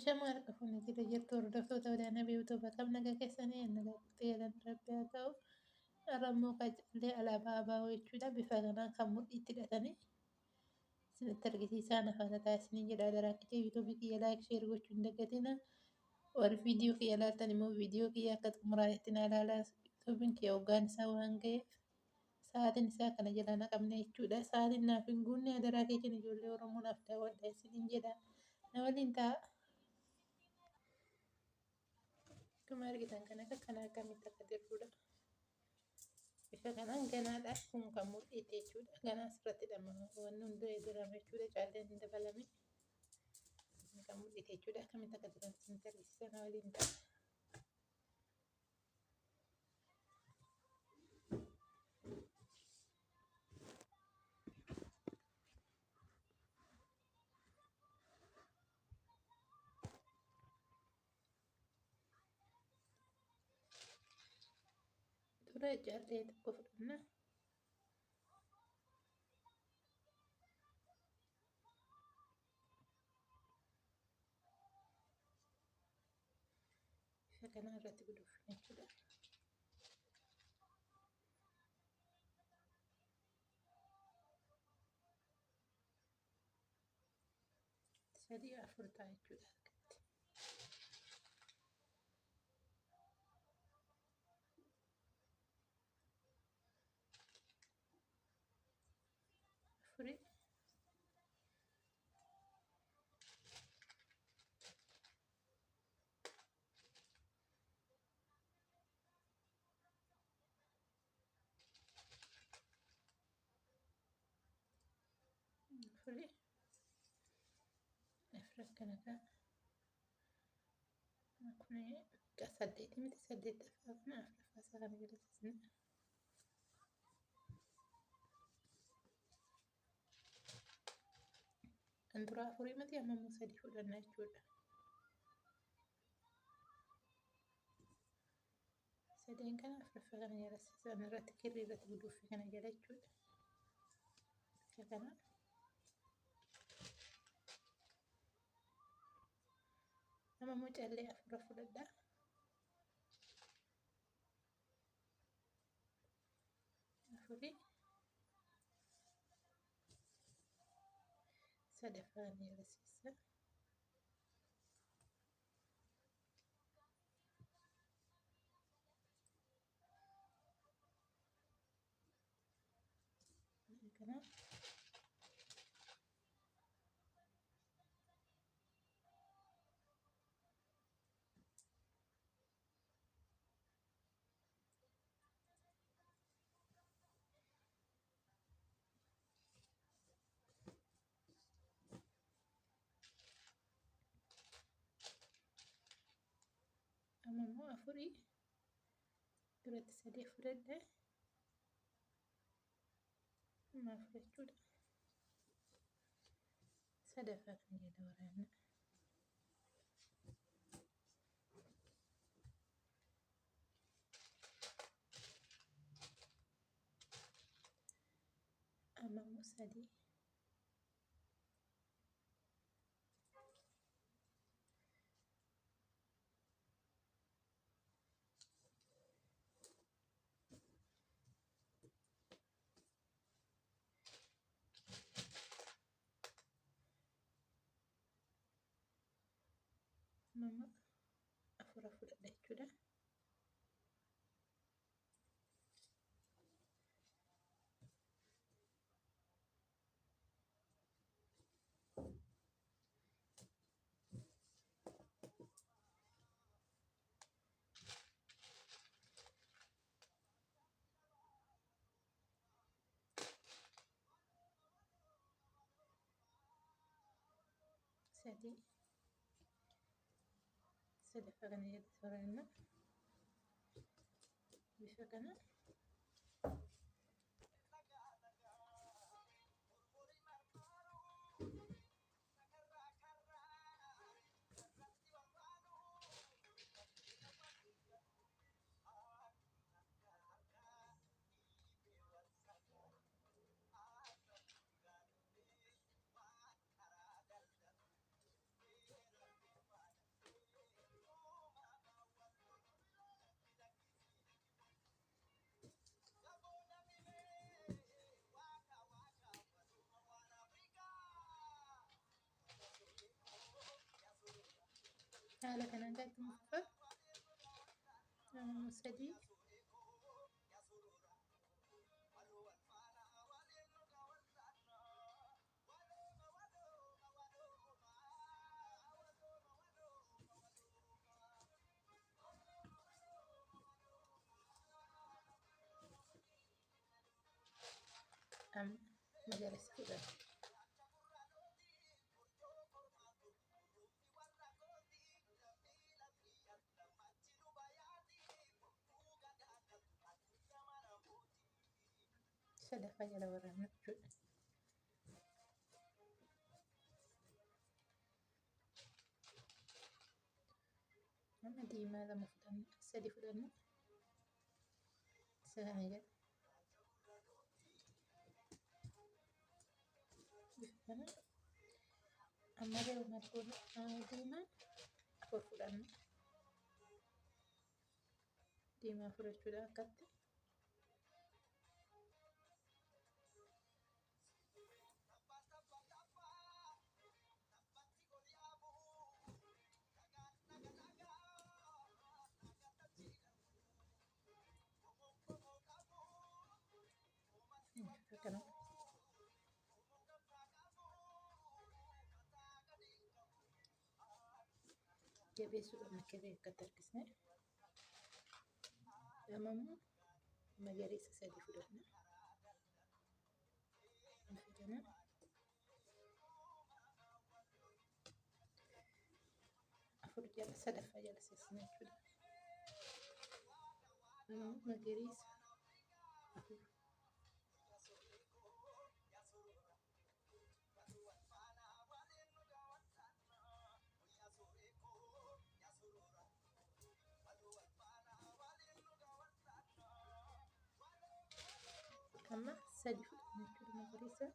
Shamarra dhufanii jira jirtu hordoftoota waraana biyyoota qabna gaggeessanii nagaa qixxeedhaan Rabbi haa ta'u. Har'ammoo Qacarlee alaabaa ABO jechuudha. Bifa kanaan kan mudhiitti hidhatanii isinitti argisiisaa nafaana taasisanii jedha. Daraa akka yuutuubii kiyya laayik sheer gochuu hin dagatinaa. Warri viidiyoo kiyya ilaaltan immoo viidiyoo kiyya akka xumuraatti na ilaalaa. Yuutuubiin kiyya hoggaan isaa waan ga'eef sa'aatiin isaa kana jala naqamne jechuudha. Sa'aatiin naaf hin guunne adaraa keetiin ijoollee Oromoo naaf daawwadhaa isiniin jedha. Na waliin ta'a. Akkuma argitan kana kana akkamitti akka jirtudha. Bifa kanaan ganaadha. Kun kan mudhiitti jechuudha. Ganaa asirratti hidhama. Wanni hundi dirame jechuudha. Caalleen hin dabalame. Kan mudhiitti jechuudha. Akkamitti akka jiran isinitti agarsiisa. Na waliin ta'a. Dura caallee tokko fudhanna. Bifa kanaa irratti guduufna jechuudha. Sadii afur ta'a jechuudha. Afurii. Afurii. Afur akkana ta'a. Kun saddeeti miti saddeettaffaa kana afuraffaa isaa kana jalatti kan dura afurii miti amma immoo sadii fudhanna jechuudha. Sadeen kana afuraffaa kana jalatti isaan irratti kirrii irratti guduufii kana jala jechuudha. Bifa kana. Amma immoo callee afura fudhadhaa. Afurii. Sadaffaa ni agarsiisa. Kana. Amma immoo afurii duratti sadii fudhadhaa. Amma afur jechuudha. Sadaffaa kana jala waraanna. Amma immoo sadii. Amma afur fudhadha jechuudha. Sadii. Sadaffaa kana jalatti waraanna. Bifa kana. haala kanaan kan itti muffa sadii magariisa fudhata. Sadaffaa jala waraabna jechuudha. Amma diimaa lama fudhanna, sadi fudhanna. Isa kana jala bifa kana ammallee margoo diimaa afur fudhanna. Diimaa fudhachuudha akkatti. Kana jabeessuudhaan akka beekatti harkisne ammoo magariisa sadi fudhanna. Bifa kana afur jala sadaffaa jala seensisna jechuudha. Magariisa afur amma sadi fudhanna jechuudha magariisa.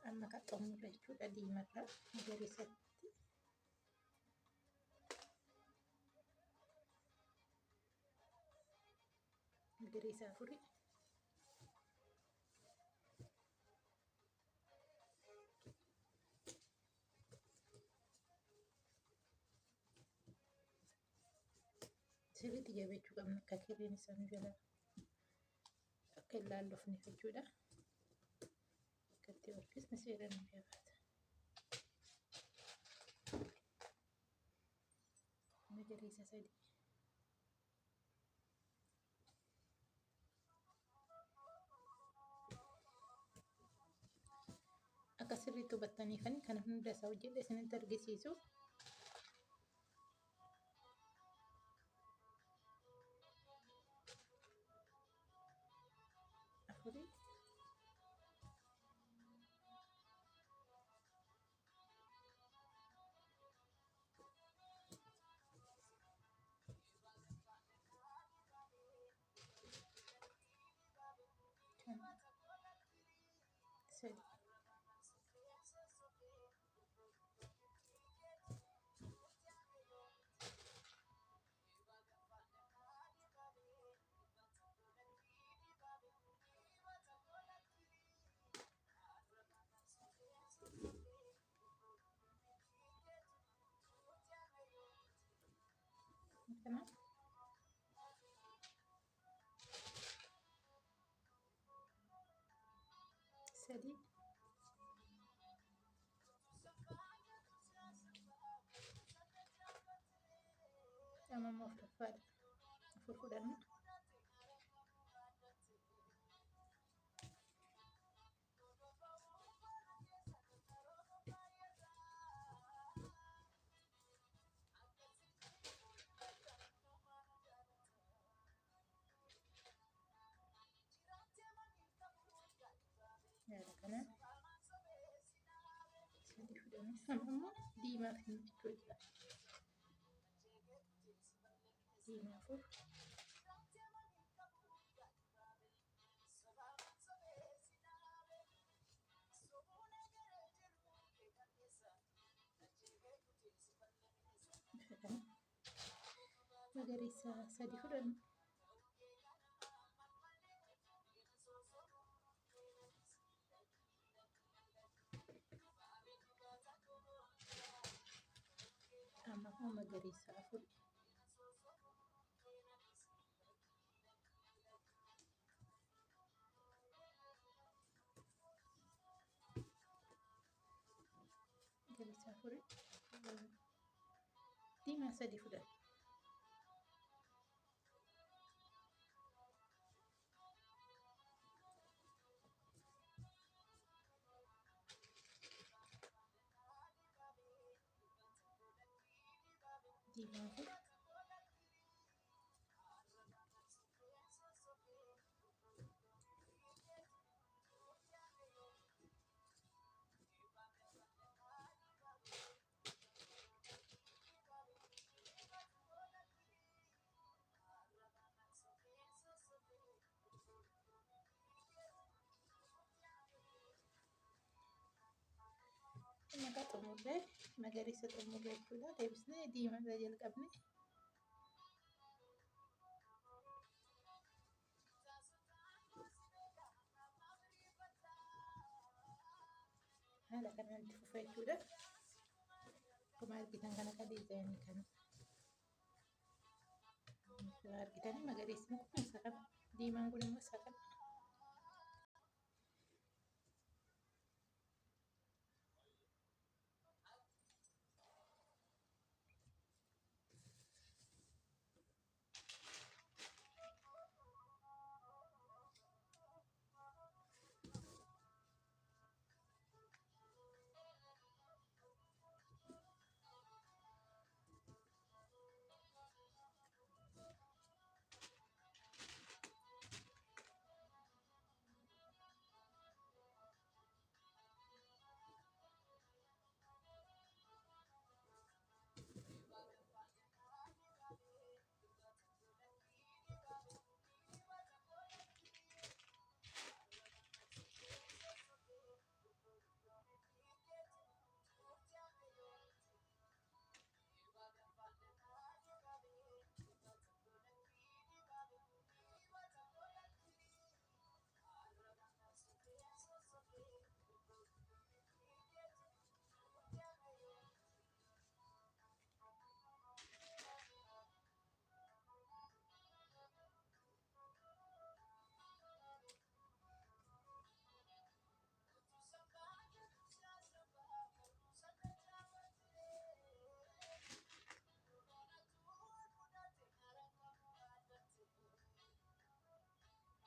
Amma kan xumurre jechuudha diimarraa magariisatti. Magariisa afuri. Sirriitti jabeechuu qabna akka kirriin isaa nu jala akka hin laallofneef jechuudha. Akkatti harkisne seera nu jabaata. Magariisa sadi. Akka sirriitti hubattaniifani kana hunda isaa hojjedhe isinitti argisiisu. Afuri. Sadi. Kana sadi. Amma immoo afuraffaadha. Afur fudhanna. Yaada kana sadi fudhanna. Amma immoo diimaa finna jechuudha. Diimaa afur. Bifa kana magariisa sadi fudhanna. magariisa afur magariisa afuri diimaa sadi fudhadha. Diimaa afur maqaa xumurree magariisa xumurree jechuudha. Deebisnee diimaa jalqabne haala kanaan itti fufa jechuudha. Akkuma argitan kana akka diizaayinii kana argitanii magariisni kun isa kana diimaan kun immoo isa kana.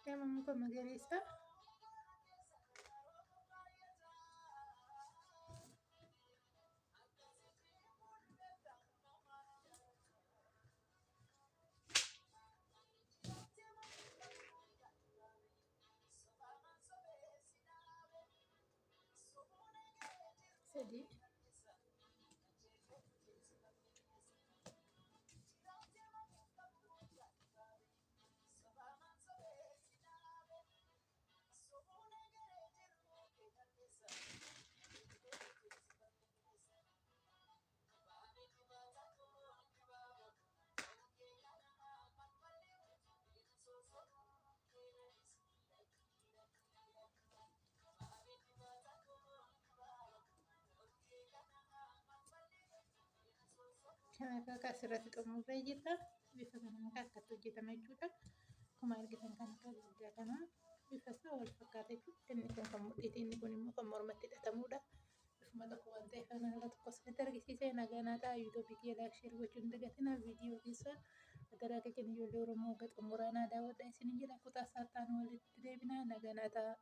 Tema muka magariisa sadi kanarraa asirratti xumurree jirra. Bifa kanaan akkatti hojjetame jechuudha. Akkuma argitan kan akka guddaa kana bifa isaa wal fakkaata jechuudha. Inni kun kan mudhiiti, inni kun immoo kan mormatti hidhatamudha. Bifuma tokko waan ta'eef kan haala tokko asirratti argisiisee nagaa naa ta'a. Yuutuubii kiyya laayik sheer gochuun hin dagatinaa. Viidiyoo keessa adaraa keenya ijoollee Oromoo hanga xumuraa naa daawwadhaa isiniin jedha. Kutaa saattaan walitti deebinaa nagaa naa ta'a.